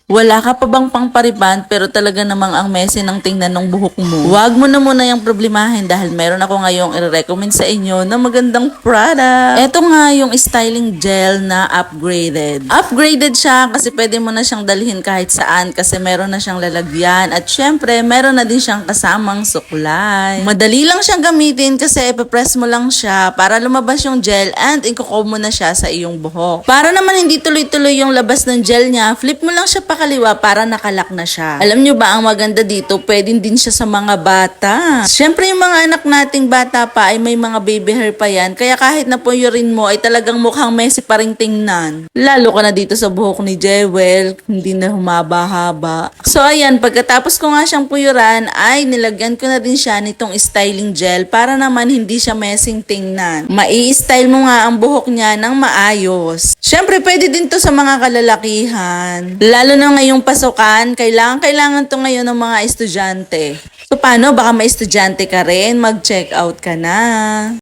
Wala ka pa bang pangpariban pero talaga namang ang messy ng tingnan ng buhok mo? Huwag mo na muna yung problemahin dahil meron ako ngayong i-recommend sa inyo na magandang product. Ito nga yung styling gel na upgraded. Upgraded siya kasi pwede mo na siyang dalhin kahit saan kasi meron na siyang lalagyan at syempre meron na din siyang kasamang suklay. Madali lang siyang gamitin kasi ipapress mo lang siya para lumabas yung gel and ikukob mo na siya sa iyong buhok. Para naman hindi tuloy-tuloy yung labas ng gel niya, flip mo lang siya pakaliwa para nakalak na siya. Alam nyo ba ang maganda dito, pwedeng din siya sa mga bata. Siyempre yung mga anak nating bata pa ay may mga baby hair pa yan, kaya kahit na puyurin mo ay talagang mukhang messy pa rin tingnan. Lalo ka na dito sa buhok ni Jewel, hindi na humaba-haba. So ayan, pagkatapos ko nga siyang puyuran ay nilagyan ko na din siya nitong styling gel para naman hindi siya messing tingnan. Mai-style mo nga ang buhok niya ng maayos. Siyempre pwede din to sa mga kalalakihan. Lalo na ngayong pasukan, kailangan to ngayon ng mga estudyante. So paano? Baka may estudyante ka rin, mag-check out ka na.